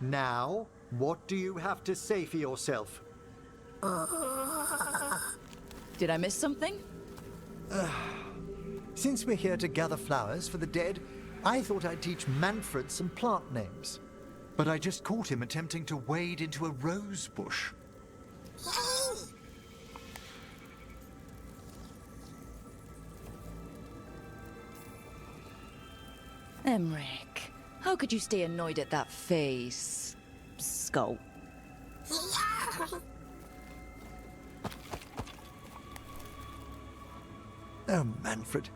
Now, what do you have to say for yourself? Did I miss something? Since we're here to gather flowers for the dead, I thought I'd teach Manfred some plant names. But I just caught him attempting to wade into a rose bush. Emmrich, how could you stay annoyed at that face? Skull. Oh, Manfred.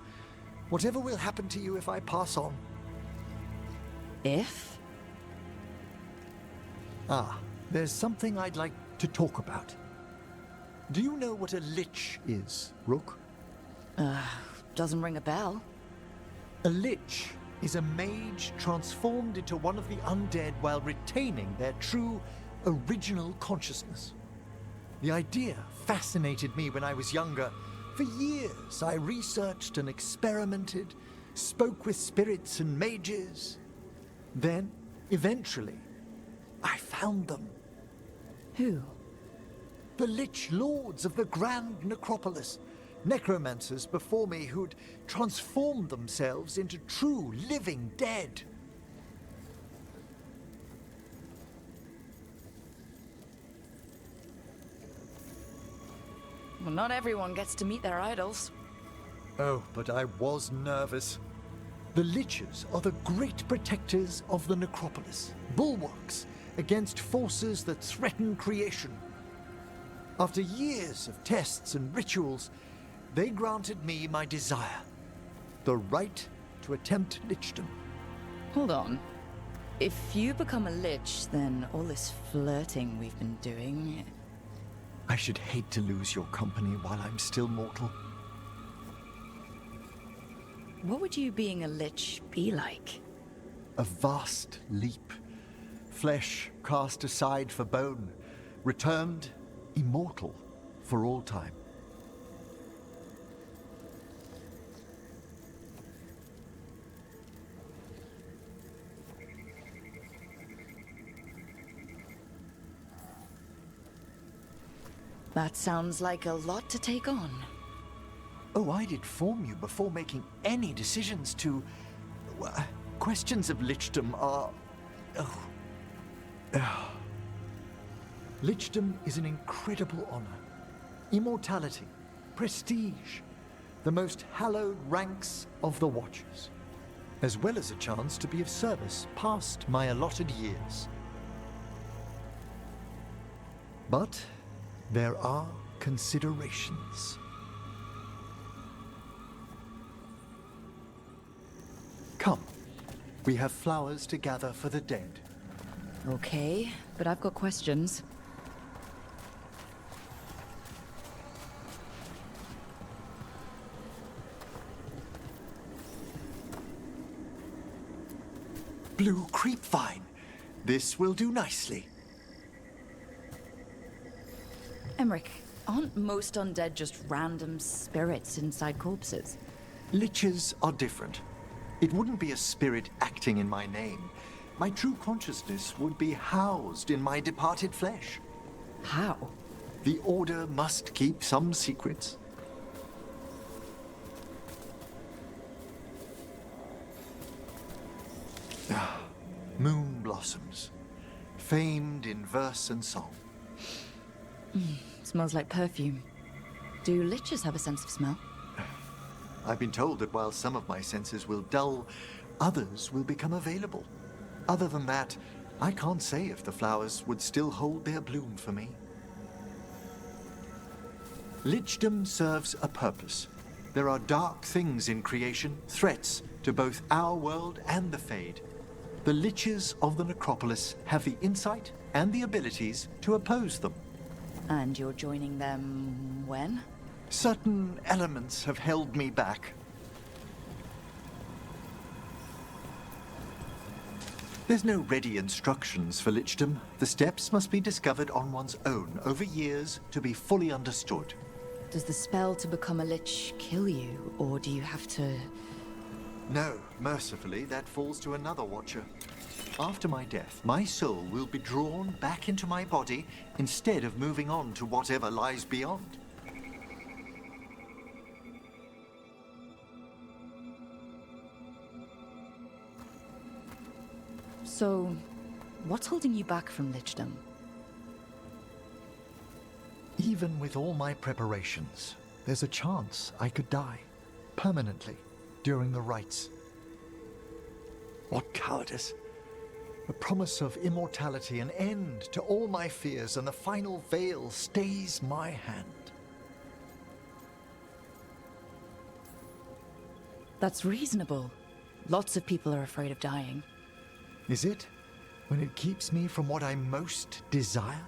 Whatever will happen to you if I pass on? If? There's something I'd like to talk about. Do you know what a lich is, Rook? Doesn't ring a bell. A lich is a mage transformed into one of the undead while retaining their true, original consciousness. The idea fascinated me when I was younger. For years, I researched and experimented, spoke with spirits and mages. Then, eventually, I found them. Who? The Lich Lords of the Grand Necropolis. Necromancers before me who'd transformed themselves into true living dead. Well, not everyone gets to meet their idols. Oh, but I was nervous. The Liches are the great protectors of the Necropolis, bulwarks against forces that threaten creation. After years of tests and rituals, they granted me my desire, the right to attempt lichdom. Hold on. If you become a lich, then all this flirting we've been doing... I should hate to lose your company while I'm still mortal. What would you being a lich be like? A vast leap. Flesh cast aside for bone, returned immortal for all time. That sounds like a lot to take on. Oh, I'd inform you before making any decisions to... questions of lichdom are... Lichdom is an incredible honor. Immortality, prestige, the most hallowed ranks of the Watchers, as well as a chance to be of service past my allotted years. But there are considerations. Come, we have flowers to gather for the dead. Okay, but I've got questions. Blue creepvine. This will do nicely. Emmrich, aren't most undead just random spirits inside corpses? Liches are different. It wouldn't be a spirit acting in my name. My true consciousness would be housed in my departed flesh. How? The Order must keep some secrets. Moon blossoms, famed in verse and song. Smells like perfume. Do liches have a sense of smell? I've been told that while some of my senses will dull, others will become available. Other than that, I can't say if the flowers would still hold their bloom for me. Lichdom serves a purpose. There are dark things in creation, threats to both our world and the Fade. The Liches of the Necropolis have the insight and the abilities to oppose them. And you're joining them when? Certain elements have held me back. There's no ready instructions for lichdom. The steps must be discovered on one's own over years to be fully understood. Does the spell to become a lich kill you, or do you have to No, mercifully, that falls to another watcher. After my death, my soul will be drawn back into my body instead of moving on to whatever lies beyond. So, what's holding you back from lichdom? Even with all my preparations, there's a chance I could die permanently during the rites. What cowardice! The promise of immortality, an end to all my fears, and the final veil stays my hand. That's reasonable. Lots of people are afraid of dying. Is it? When it keeps me from what I most desire?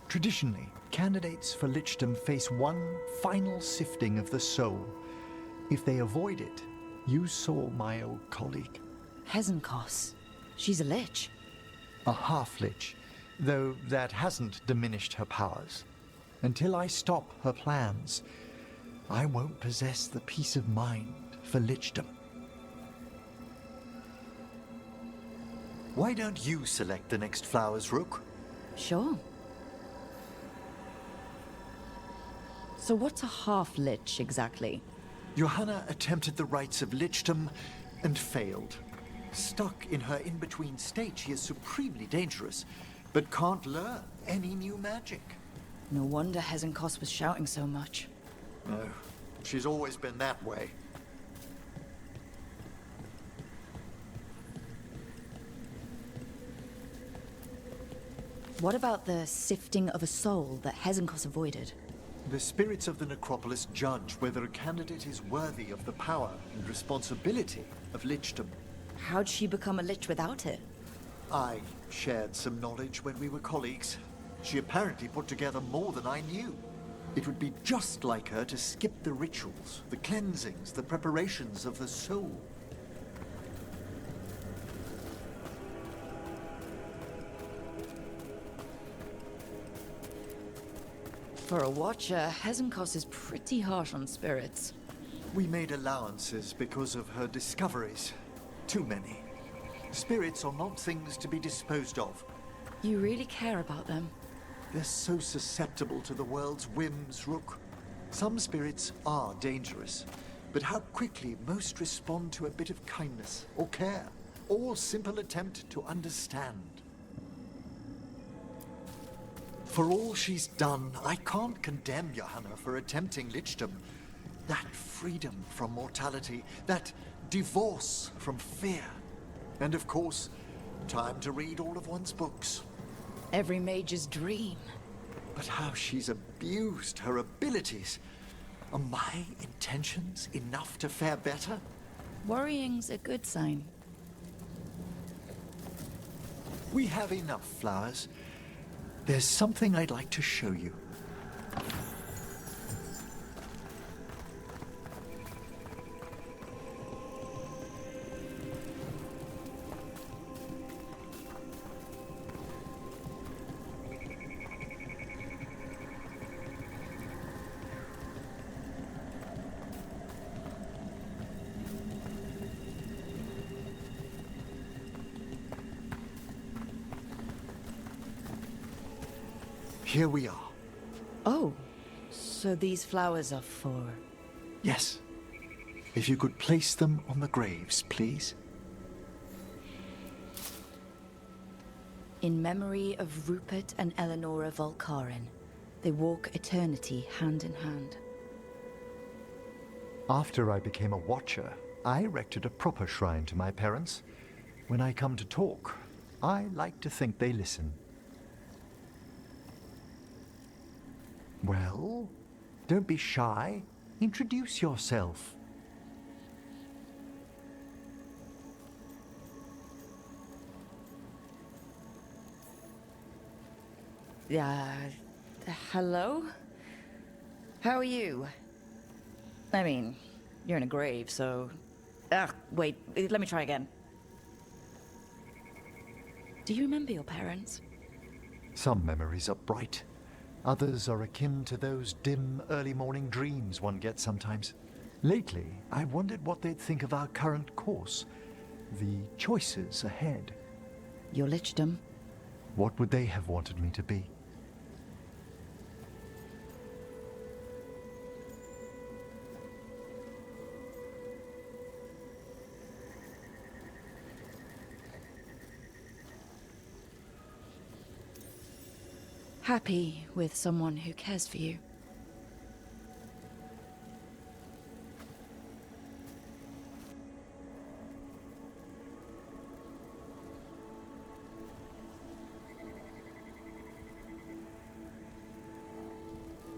Traditionally, candidates for lichdom face one final sifting of the soul. If they avoid it, you saw my old colleague. Hezenkos. She's a lich. A half-lich, though that hasn't diminished her powers. Until I stop her plans, I won't possess the peace of mind for lichdom. Why don't you select the next flowers, Rook? Sure. So what's a half-lich exactly? Johanna attempted the rites of lichdom and failed. Stuck in her in-between state, she is supremely dangerous, but can't learn any new magic. No wonder Hezenkos was shouting so much. No, she's always been that way. What about the sifting of a soul that Hezenkos avoided? The spirits of the necropolis judge whether a candidate is worthy of the power and responsibility of lichdom. How'd she become a lich without it? I shared some knowledge when we were colleagues. She apparently put together more than I knew. It would be just like her to skip the rituals, the cleansings, the preparations of the soul. For a watcher, Hezenkos is pretty harsh on spirits. We made allowances because of her discoveries. Too many. Spirits are not things to be disposed of. You really care about them? They're so susceptible to the world's whims, Rook. Some spirits are dangerous, but how quickly most respond to a bit of kindness or care, or simple attempt to understand. For all she's done, I can't condemn Johanna for attempting lichdom. That freedom from mortality, that divorce from fear. And of course, time to read all of one's books. Every mage's dream. But how she's abused her abilities. Are my intentions enough to fare better? Worrying's a good sign. We have enough flowers. There's something I'd like to show you. Here we are. Oh, so these flowers are for... Yes. If you could place them on the graves, please. In memory of Rupert and Eleonora Volkaren, they walk eternity hand in hand. After I became a watcher, I erected a proper shrine to my parents. When I come to talk, I like to think they listen. Well, don't be shy. Introduce yourself. Hello? How are you? I mean, you're in a grave, so... wait, let me try again. Do you remember your parents? Some memories are bright. Others are akin to those dim, early morning dreams one gets sometimes. Lately, I wondered what they'd think of our current course, the choices ahead. Your lichdom. What would they have wanted me to be? Happy with someone who cares for you.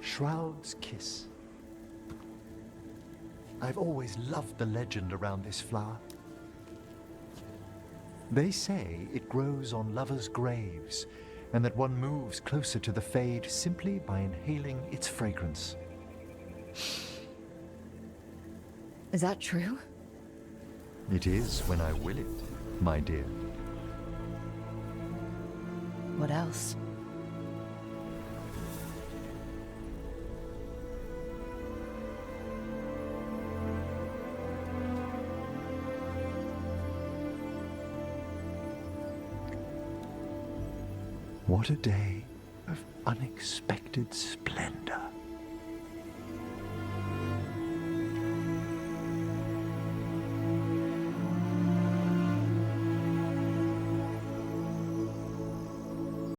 Shroud's Kiss. I've always loved the legend around this flower. They say it grows on lovers' graves, and that one moves closer to the fade simply by inhaling its fragrance. Is that true? It is when I will it, my dear. What else? What a day of unexpected splendor.